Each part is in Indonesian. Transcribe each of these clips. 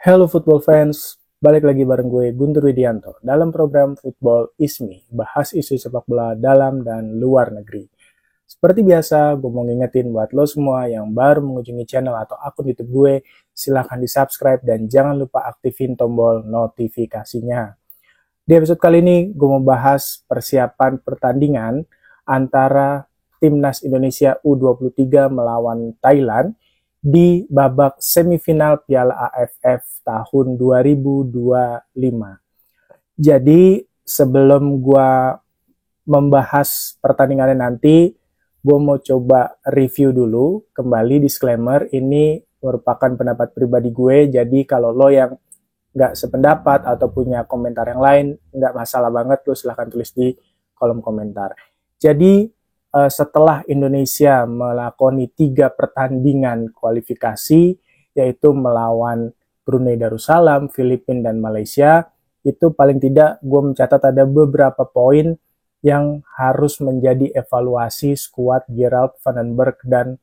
Hello football fans, balik lagi bareng gue Guntur Widianto dalam program Football Is Me, bahas isu sepak bola dalam dan luar negeri. Seperti biasa, gue mau ngingetin buat lo semua yang baru mengunjungi channel atau akun YouTube gue, silahkan di subscribe dan jangan lupa aktifin tombol notifikasinya. Di episode kali ini, gue mau bahas persiapan pertandingan antara Timnas Indonesia U23 melawan Thailand di babak semifinal Piala AFF tahun 2025. Jadi sebelum gue membahas pertandingannya nanti, gue mau coba review dulu. Kembali disclaimer, ini merupakan pendapat pribadi gue, jadi kalau lo yang nggak sependapat atau punya komentar yang lain, nggak masalah banget, lo silahkan tulis di kolom komentar. Jadi setelah Indonesia melakoni 3 pertandingan kualifikasi, yaitu melawan Brunei Darussalam, Filipina, dan Malaysia, itu paling tidak gue mencatat ada beberapa poin yang harus menjadi evaluasi skuad Gerald van den Berg dan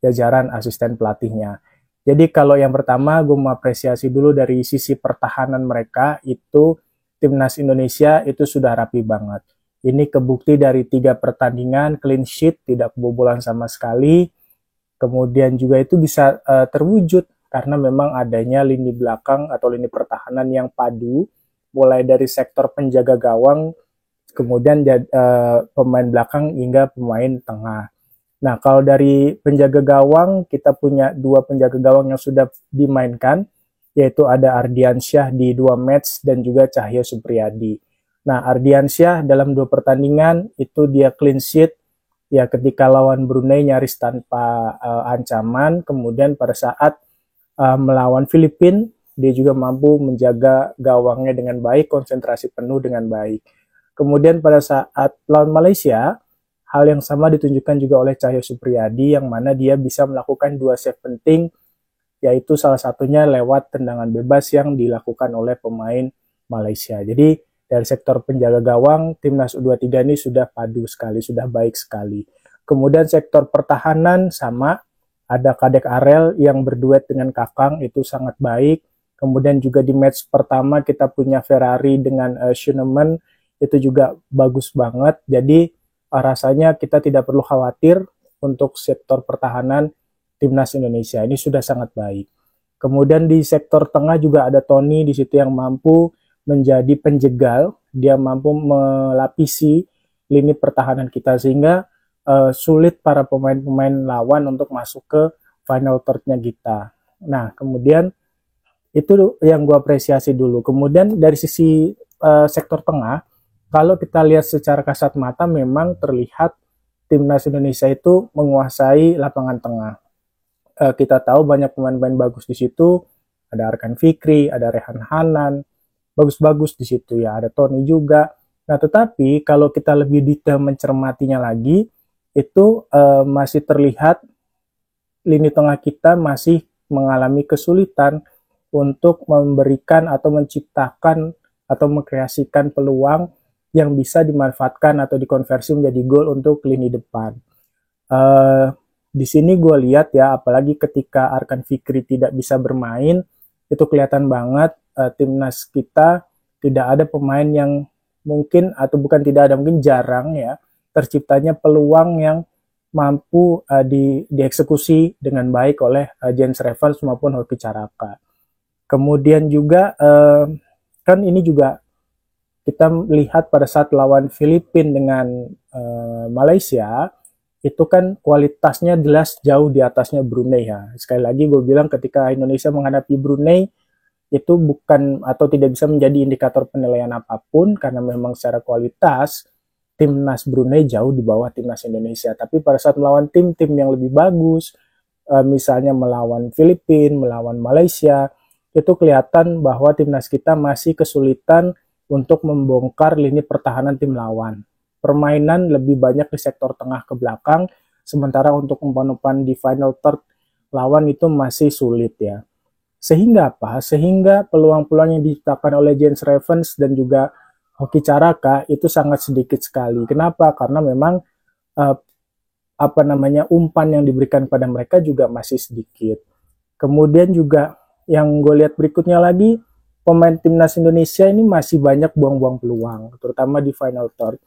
jajaran asisten pelatihnya. Jadi kalau yang pertama gue mau apresiasi dulu dari sisi pertahanan mereka, itu Timnas Indonesia itu sudah rapi banget. Ini kebukti dari 3 pertandingan, clean sheet, tidak kebobolan sama sekali. Kemudian juga itu bisa terwujud karena memang adanya lini belakang atau lini pertahanan yang padu, mulai dari sektor penjaga gawang, kemudian pemain belakang hingga pemain tengah. Nah, kalau dari penjaga gawang, kita punya 2 penjaga gawang yang sudah dimainkan, yaitu ada Ardiansyah di 2 match dan juga Cahyo Supriyadi. Nah, Ardiansyah dalam 2 pertandingan itu dia clean sheet, ya ketika lawan Brunei nyaris tanpa ancaman, kemudian pada saat melawan Filipina, dia juga mampu menjaga gawangnya dengan baik, konsentrasi penuh dengan baik. Kemudian pada saat lawan Malaysia, hal yang sama ditunjukkan juga oleh Cahyo Supriyadi, yang mana dia bisa melakukan 2 save penting, yaitu salah satunya lewat tendangan bebas yang dilakukan oleh pemain Malaysia. Jadi dari sektor penjaga gawang, Timnas U23 ini sudah padu sekali, sudah baik sekali. Kemudian sektor pertahanan sama, ada Kadek Arel yang berduet dengan Kakang, itu sangat baik. Kemudian juga di match pertama kita punya Ferrari dengan Schoenemann, itu juga bagus banget. Jadi rasanya kita tidak perlu khawatir untuk sektor pertahanan Timnas Indonesia. Ini sudah sangat baik. Kemudian di sektor tengah juga ada Tony di situ yang mampu menjadi penjegal, dia mampu melapisi lini pertahanan kita sehingga sulit para pemain-pemain lawan untuk masuk ke final third-nya kita. Nah, kemudian itu yang gue apresiasi dulu. Kemudian dari sisi sektor tengah, kalau kita lihat secara kasat mata memang terlihat Timnas Indonesia itu menguasai lapangan tengah. Kita tahu banyak pemain-pemain bagus di situ, ada Arkan Fikri, ada Rehan Hanan, bagus-bagus di situ ya, ada Tony juga. Nah, tetapi kalau kita lebih detail mencermatinya lagi, itu masih terlihat lini tengah kita masih mengalami kesulitan untuk memberikan atau menciptakan atau mengkreasikan peluang yang bisa dimanfaatkan atau dikonversi menjadi gol untuk lini depan. Di sini gue lihat ya, apalagi ketika Arkan Fikri tidak bisa bermain, itu kelihatan banget timnas kita tidak ada pemain yang mungkin, atau bukan tidak ada, mungkin jarang ya, terciptanya peluang yang mampu dieksekusi dengan baik oleh Jens Revels maupun Hoki Caraka. Kemudian juga kan ini juga kita lihat pada saat lawan Filipina dengan Malaysia, itu kan kualitasnya jelas jauh di atasnya Brunei ya. Sekali lagi gue bilang, ketika Indonesia menghadapi Brunei, itu bukan atau tidak bisa menjadi indikator penilaian apapun, karena memang secara kualitas Timnas Brunei jauh di bawah Timnas Indonesia. Tapi pada saat melawan tim-tim yang lebih bagus, misalnya melawan Filipina, melawan Malaysia, itu kelihatan bahwa Timnas kita masih kesulitan untuk membongkar lini pertahanan tim lawan. Permainan lebih banyak di sektor tengah ke belakang, sementara untuk umpan-umpan di final third lawan itu masih sulit ya. Sehingga apa? Sehingga peluang-peluang yang diciptakan oleh Jens Revens dan juga Hoki Caraka itu sangat sedikit sekali. Kenapa? Karena memang umpan yang diberikan pada mereka juga masih sedikit. Kemudian juga yang gue lihat berikutnya lagi, pemain timnas Indonesia ini masih banyak buang-buang peluang, terutama di final third.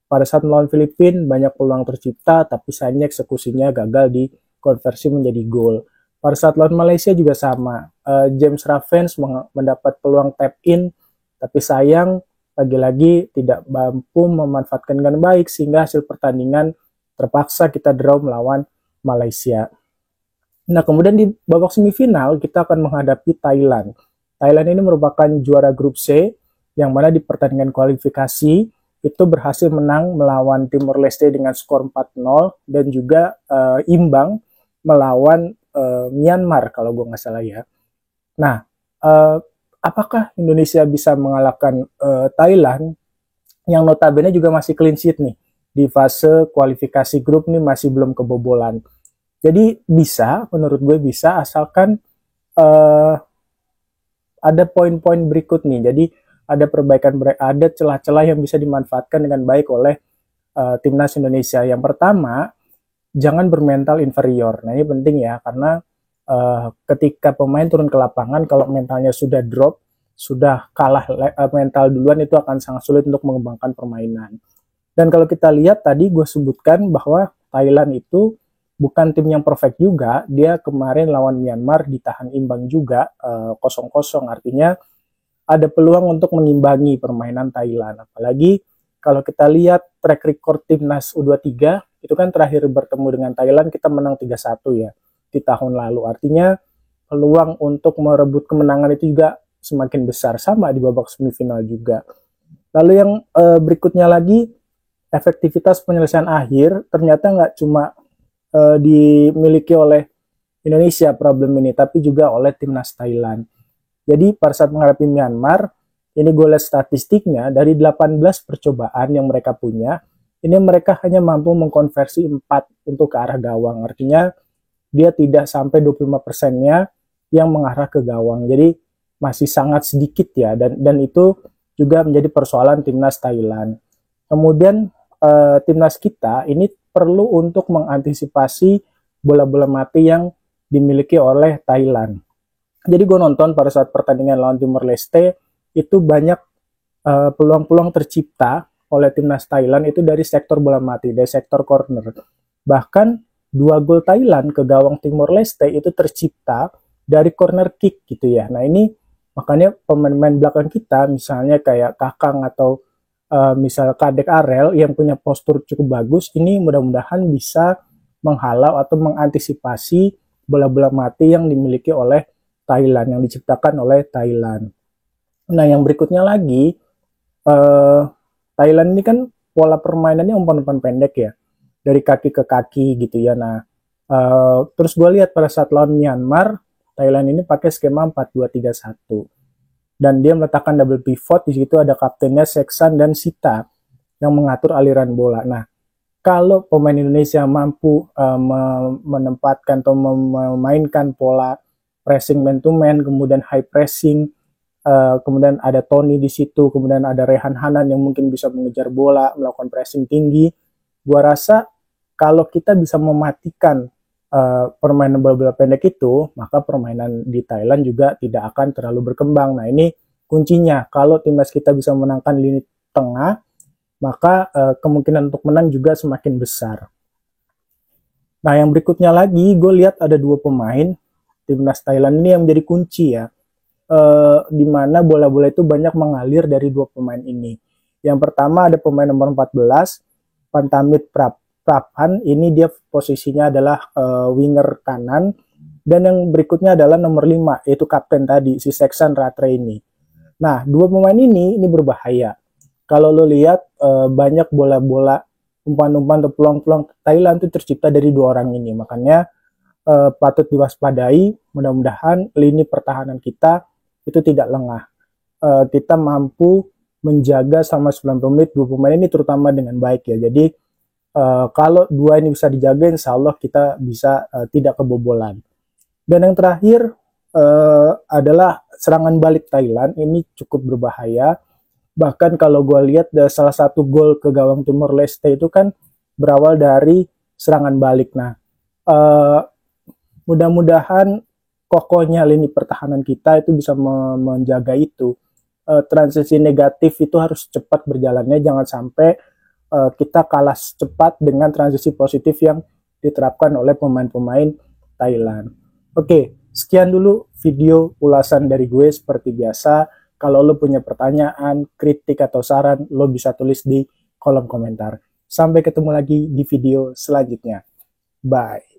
Pada saat melawan Filipina banyak peluang tercipta, tapi sayangnya eksekusinya gagal dikonversi menjadi gol. Pada saat lawan Malaysia juga sama. James Ravens mendapat peluang tap in, tapi sayang lagi-lagi tidak mampu memanfaatkan dengan baik sehingga hasil pertandingan terpaksa kita draw melawan Malaysia. Nah, kemudian di babak semifinal kita akan menghadapi Thailand. Thailand ini merupakan juara grup C yang mana di pertandingan kualifikasi itu berhasil menang melawan Timor Leste dengan skor 4-0 dan juga imbang melawan Myanmar kalau gue nggak salah ya. Nah, apakah Indonesia bisa mengalahkan Thailand yang notabene juga masih clean sheet nih di fase kualifikasi grup nih masih belum kebobolan. Jadi bisa, menurut gue bisa asalkan ada poin-poin berikut nih. Jadi ada perbaikan, ada celah-celah yang bisa dimanfaatkan dengan baik oleh timnas Indonesia. Yang pertama, jangan bermental inferior. Nah ini penting ya, karena ketika pemain turun ke lapangan, kalau mentalnya sudah drop, sudah kalah mental duluan, itu akan sangat sulit untuk mengembangkan permainan. Dan kalau kita lihat tadi gue sebutkan bahwa Thailand itu bukan tim yang perfect juga. Dia kemarin lawan Myanmar ditahan imbang juga 0-0, artinya ada peluang untuk mengimbangi permainan Thailand. Apalagi kalau kita lihat track record timnas U23 itu kan terakhir bertemu dengan Thailand kita menang 3-1 ya di tahun lalu. Artinya peluang untuk merebut kemenangan itu juga semakin besar, sama di babak semifinal juga. Lalu yang berikutnya lagi, efektivitas penyelesaian akhir ternyata nggak cuma dimiliki oleh Indonesia problem ini, tapi juga oleh timnas Thailand. Jadi pada saat menghadapi Myanmar, ini gue lihat statistiknya, dari 18 percobaan yang mereka punya, ini mereka hanya mampu mengkonversi 4 untuk ke arah gawang. Artinya dia tidak sampai 25%-nya yang mengarah ke gawang. Jadi masih sangat sedikit ya, dan itu juga menjadi persoalan timnas Thailand. Kemudian timnas kita ini perlu untuk mengantisipasi bola-bola mati yang dimiliki oleh Thailand. Jadi gue nonton pada saat pertandingan lawan Timor Leste, itu banyak peluang-peluang tercipta oleh timnas Thailand itu dari sektor bola mati, dari sektor corner. Bahkan 2 gol Thailand ke gawang Timor Leste itu tercipta dari corner kick gitu ya. Nah ini makanya pemain-pemain belakang kita, misalnya kayak Kakang atau misal Kadek Arel yang punya postur cukup bagus, ini mudah-mudahan bisa menghalau atau mengantisipasi bola-bola mati yang dimiliki oleh Thailand, yang diciptakan oleh Thailand. Nah yang berikutnya lagi, Thailand ini kan pola permainannya umpan-umpan pendek ya, dari kaki ke kaki gitu ya. Nah terus gue lihat pada saat lawan Myanmar, Thailand ini pakai skema 4-2-3-1. Dan dia meletakkan double pivot, di situ ada kaptennya Seksan dan Sita yang mengatur aliran bola. Nah, kalau pemain Indonesia mampu menempatkan atau memainkan pola pressing man to man, kemudian high pressing, kemudian ada Tony di situ, kemudian ada Rehan Hanan yang mungkin bisa mengejar bola, melakukan pressing tinggi. Gua rasa kalau kita bisa mematikan permainan bola-bola pendek itu, maka permainan di Thailand juga tidak akan terlalu berkembang. Nah ini kuncinya, kalau timnas kita bisa menangkan lini tengah, maka kemungkinan untuk menang juga semakin besar. Nah yang berikutnya lagi, gue lihat ada 2 pemain timnas Thailand ini yang menjadi kunci ya, di mana bola-bola itu banyak mengalir dari 2 pemain ini. Yang pertama ada pemain nomor 14, Pantamit Praphan, ini dia posisinya adalah winger kanan, dan yang berikutnya adalah nomor 5, yaitu kapten tadi, si Seksan Ratre ini. Nah, 2 pemain ini berbahaya. Kalau lo lihat banyak bola-bola umpan-umpan atau peluang-peluang Thailand itu tercipta dari 2 orang ini, makanya patut diwaspadai. Mudah-mudahan lini pertahanan kita itu tidak lengah. Kita mampu menjaga selama 90 menit 2 pemain ini terutama dengan baik ya. Jadi kalau 2 ini bisa dijaga, insya Allah kita bisa tidak kebobolan. Dan yang terakhir adalah serangan balik Thailand, ini cukup berbahaya. Bahkan kalau gue lihat salah satu gol ke gawang Timor Leste itu kan berawal dari serangan balik. Nah mudah-mudahan kokohnya lini pertahanan kita itu bisa menjaga itu. Transisi negatif itu harus cepat berjalannya, jangan sampai kita kalah cepat dengan transisi positif yang diterapkan oleh pemain-pemain Thailand. Oke, sekian dulu video ulasan dari gue seperti biasa. Kalau lo punya pertanyaan, kritik, atau saran, lo bisa tulis di kolom komentar. Sampai ketemu lagi di video selanjutnya. Bye.